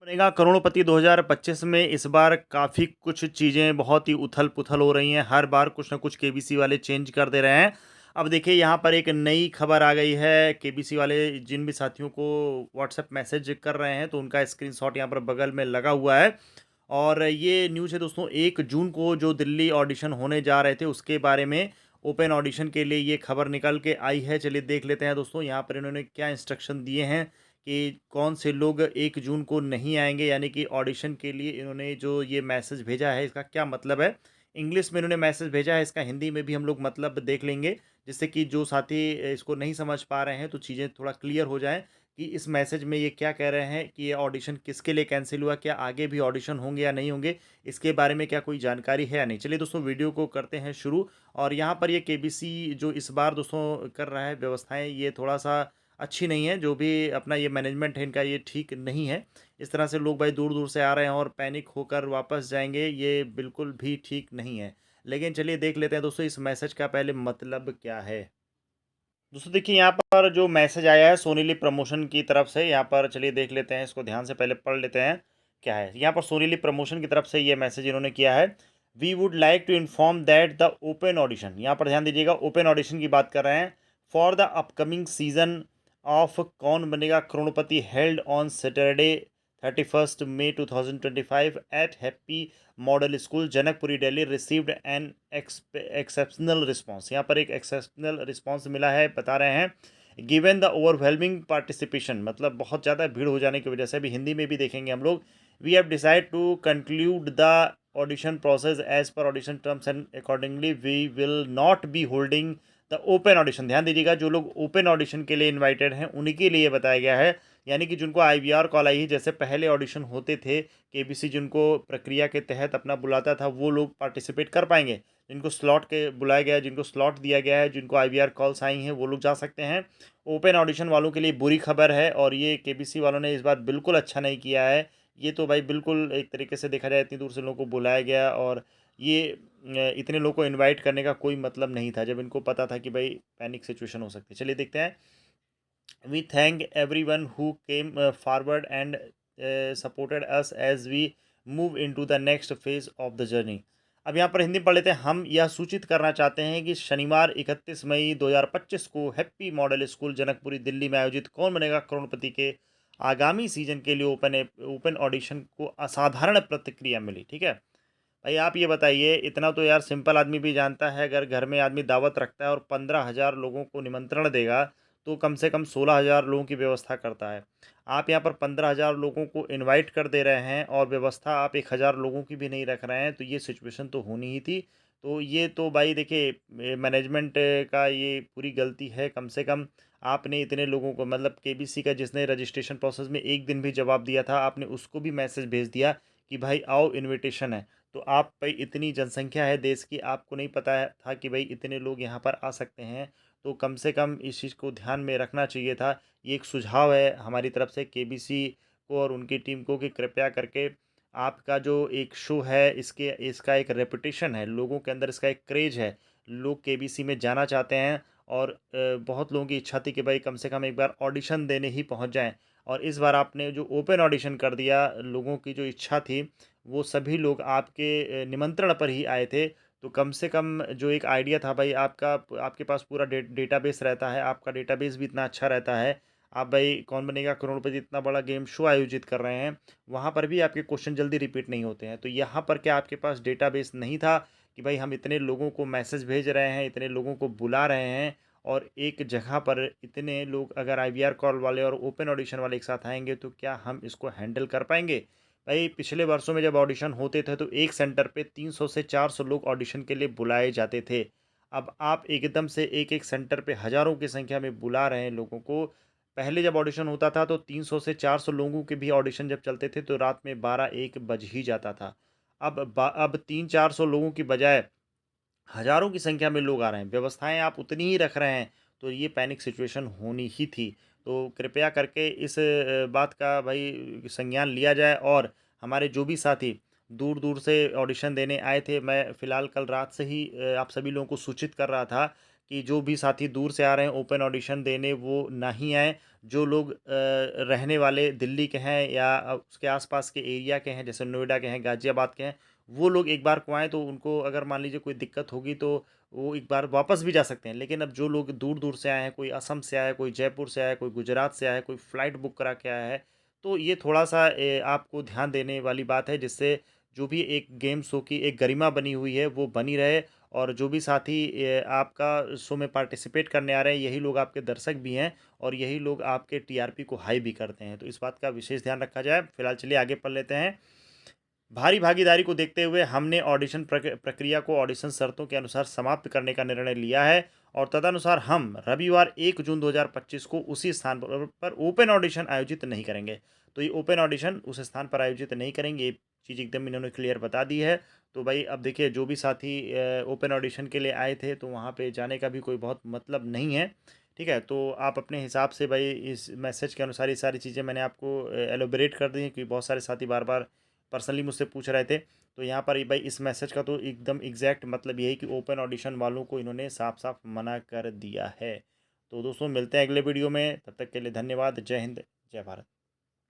बनेगा करोड़पति 2025 में इस बार काफ़ी कुछ चीज़ें बहुत ही उथल-पुथल हो रही हैं। हर बार कुछ ना कुछ केबीसी वाले चेंज कर दे रहे हैं। अब देखिए यहाँ पर एक नई खबर आ गई है। केबीसी वाले जिन भी साथियों को व्हाट्सएप मैसेज कर रहे हैं तो उनका स्क्रीनशॉट यहाँ पर बगल में लगा हुआ है। और ये न्यूज़ है दोस्तों 1 जून को जो दिल्ली ऑडिशन होने जा रहे थे उसके बारे में ओपन ऑडिशन के लिए ये खबर निकल के आई है। चलिए देख लेते हैं दोस्तों यहाँ पर इन्होंने क्या इंस्ट्रक्शन दिए हैं कि कौन से लोग 1 जून को नहीं आएँगे, यानी कि ऑडिशन के लिए इन्होंने जो ये मैसेज भेजा है, इसका क्या मतलब है? इंग्लिश में इन्होंने मैसेज भेजा है, इसका हिंदी में भी हम लोग मतलब देख लेंगे, जिससे कि जो साथी इसको नहीं समझ पा रहे हैं, तो चीज़ें थोड़ा क्लियर हो जाएँ कि इस मैसेज में ये क्या कह रहे हैं कि ये ऑडिशन किसके लिए कैंसल हुआ? क्या आगे भी ऑडिशन होंगे या नहीं होंगे? इसके बारे में क्या कोई जानकारी है या नहीं? चलिए दोस्तों वीडियो को करते हैं शुरू। और यहाँ पर ये केबीसी जो इस बार दोस्तों कर रहा है व्यवस्थाएँ, ये थोड़ा-सा अच्छी नहीं है। जो भी अपना ये मैनेजमेंट है इनका, ये ठीक नहीं है। इस तरह से लोग भाई दूर-दूर से आ रहे हैं और पैनिक होकर वापस जाएँगे, ये बिल्कुल भी ठीक नहीं है। लेकिन चलिए देख लेते हैं दोस्तों इस मैसेज का पहले मतलब क्या है। दोस्तों देखिए यहाँ पर जो मैसेज आया है सोनी लिव प्रमोशन की तरफ से, यहाँ पर चलिए देख लेते हैं, इसको ध्यान से पहले पढ़ लेते हैं क्या है। यहाँ पर सोनी लिव प्रमोशन की तरफ से ये मैसेज इन्होंने किया है। We would like to inform that the open audition, यहाँ पर ध्यान दीजिएगा ओपन ऑडिशन की बात कर रहे हैं, for the upcoming season of Kaun Banega Crorepati held on Saturday 31 May 2025 at Happy Model School Janakpuri Delhi received an exceptional response. यहाँ पर एक एक्सेप्शनल रिस्पांस मिला है, बता रहे हैं गिवन द ओवरवेलमिंग पार्टिसिपेशन, मतलब बहुत ज़्यादा भीड़ हो जाने की वजह से, अभी हिंदी में भी देखेंगे हम लोग, we have decide to conclude the audition process as per audition terms and accordingly we will not be holding the open audition. ध्यान दीजिएगा जो लोग ओपन ऑडिशन के लिए इन्वाइटेड हैं उन्हीं के लिए बताया गया है, यानी कि जिनको आईवीआर कॉल आई है, जैसे पहले ऑडिशन होते थे केबीसी जिनको प्रक्रिया के तहत अपना बुलाता था, वो लोग पार्टिसिपेट कर पाएंगे। जिनको स्लॉट के बुलाया गया है, जिनको स्लॉट दिया गया है, जिनको आईवीआर कॉल्स आई हैं, वो लोग जा सकते हैं। ओपन ऑडिशन वालों के लिए बुरी खबर है, और ये केबीसी वालों ने इस बार बिल्कुल अच्छा नहीं किया है। ये तो भाई बिल्कुल एक तरीके से देखा जाए इतनी दूर से लोगों को बुलाया गया, और ये इतने लोगों को इन्वाइट करने का कोई मतलब नहीं था, जब इनको पता था कि भाई पैनिक सिचुएशन हो सकती है। चलिए देखते हैं। We thank everyone who came forward and supported us as we move into the next phase of the journey. अब यहाँ पर हिंदी पढ़ लेते हैं। हम यह सूचित करना चाहते हैं कि शनिवार 31 मई 2025 को happy Model School Janakpuri Delhi में आयोजित कौन बनेगा करोड़पति के आगामी सीजन के लिए ओपन ऑडिशन को असाधारण प्रतिक्रिया मिली। ठीक है भाई, आप ये बताइए, इतना तो यार सिंपल आदमी भी जानता है, अगर घर में आदमी दावत रखता है और 15,000 लोगों को निमंत्रण देगा तो कम से कम 16,000 लोगों की व्यवस्था करता है। आप यहाँ पर 15,000 लोगों को इनवाइट कर दे रहे हैं और व्यवस्था आप 1,000 लोगों की भी नहीं रख रहे हैं, तो ये सिचुएशन तो होनी ही थी। तो ये तो भाई देखिए मैनेजमेंट का ये पूरी गलती है। कम से कम आपने इतने लोगों को, मतलब केबीसी का जिसने रजिस्ट्रेशन प्रोसेस में एक दिन भी जवाब दिया था, आपने उसको भी मैसेज भेज दिया कि भाई आओ, इनविटेशन है। तो आप भाई इतनी जनसंख्या है देश की, आपको नहीं पता है था कि भाई इतने लोग यहाँ पर आ सकते हैं? तो कम से कम इस चीज़ को ध्यान में रखना चाहिए था। ये एक सुझाव है हमारी तरफ से केबीसी को और उनकी टीम को कि कृपया करके आपका जो एक शो है, इसके इसका एक रेपुटेशन है, लोगों के अंदर इसका एक क्रेज़ है। लोग केबीसी में जाना चाहते हैं, और बहुत लोगों की इच्छा थी कि भाई कम से कम एक बार ऑडिशन देने ही पहुँच जाएँ। और इस बार आपने जो ओपन ऑडिशन कर दिया, लोगों की जो इच्छा थी वो सभी लोग आपके निमंत्रण पर ही आए थे। तो कम से कम जो एक आइडिया था भाई, आपका आपके पास पूरा डेटाबेस रहता है, आपका डेटाबेस भी इतना अच्छा रहता है। आप भाई कौन बनेगा करोड़पति इतना बड़ा गेम शो आयोजित कर रहे हैं, वहाँ पर भी आपके क्वेश्चन जल्दी रिपीट नहीं होते हैं। तो यहाँ पर क्या आपके पास डेटाबेस नहीं था कि भाई हम इतने लोगों को मैसेज भेज रहे हैं, इतने लोगों को बुला रहे हैं, और एक जगह पर इतने लोग अगर आईवीआर कॉल वाले और ओपन ऑडिशन वाले एक साथ आएँगे तो क्या हम इसको हैंडल कर पाएँगे? भाई पिछले वर्षों में जब ऑडिशन होते थे तो एक सेंटर पे 300 से 400 लोग ऑडिशन के लिए बुलाए जाते थे। अब आप एकदम से एक-एक सेंटर पे हज़ारों की संख्या में बुला रहे हैं लोगों को। पहले जब ऑडिशन होता था तो 300 से 400 लोगों के भी ऑडिशन जब चलते थे तो रात में 12-1 बज ही जाता था। अब 300-400 लोगों की बजाय हज़ारों की संख्या में लोग आ रहे हैं, व्यवस्थाएँ आप उतनी ही रख रहे हैं, तो ये पैनिक सिचुएशन होनी ही थी। तो कृपया करके इस बात का भाई संज्ञान लिया जाए, और हमारे जो भी साथी दूर-दूर से ऑडिशन देने आए थे, मैं फ़िलहाल कल रात से ही आप सभी लोगों को सूचित कर रहा था कि जो भी साथी दूर से आ रहे हैं ओपन ऑडिशन देने, वो ना ही आएँ। जो लोग रहने वाले दिल्ली के हैं या उसके आसपास के एरिया के हैं, जैसे नोएडा के हैं, गाज़ियाबाद के हैं, वो लोग एक बार को आएँ तो उनको अगर मान लीजिए कोई दिक्कत होगी तो वो एक बार वापस भी जा सकते हैं। लेकिन अब जो लोग दूर-दूर से आए हैं, कोई असम से आया है, कोई जयपुर से आया है, कोई गुजरात से आया है, कोई फ़्लाइट बुक करा के आया है, तो ये थोड़ा-सा आपको ध्यान देने वाली बात है, जिससे जो भी एक गेम शो की एक गरिमा बनी हुई है, वो बनी रहे और जो भी साथी आपका शो में पार्टिसिपेट करने आ रहे हैं, यही लोग आपके दर्शक भी हैं और यही लोग आपके टीआरपी को हाई भी करते हैं। तो इस बात का विशेष ध्यान रखा जाए। फिलहाल चलिए आगे पढ़ लेते हैं। भारी भागीदारी को देखते हुए हमने ऑडिशन प्रक्रिया को ऑडिशन शर्तों के अनुसार समाप्त करने का निर्णय लिया है और तदनुसार हम रविवार 1 जून 2025 को उसी स्थान पर ओपन ऑडिशन आयोजित नहीं करेंगे। तो ये ओपन ऑडिशन उस स्थान पर आयोजित नहीं करेंगे, ये चीज़ एकदम इन्होंने क्लियर बता दी है। तो भाई अब देखिए, जो भी साथी ओपन ऑडिशन के लिए आए थे तो वहाँ पे जाने का भी कोई बहुत मतलब नहीं है। ठीक है, तो आप अपने हिसाब से भाई इस मैसेज के अनुसार ये सारी चीज़ें मैंने आपको एलोबरेट कर दी हैं, क्योंकि बहुत सारे साथी बार बार पर्सनली मुझसे पूछ रहे थे। तो यहाँ पर भाई इस मैसेज का तो एकदम एग्जैक्ट मतलब यही कि ओपन ऑडिशन वालों को इन्होंने साफ साफ मना कर दिया है। तो दोस्तों, मिलते हैं अगले वीडियो में, तब तक के लिए धन्यवाद। जय हिंद, जय भारत।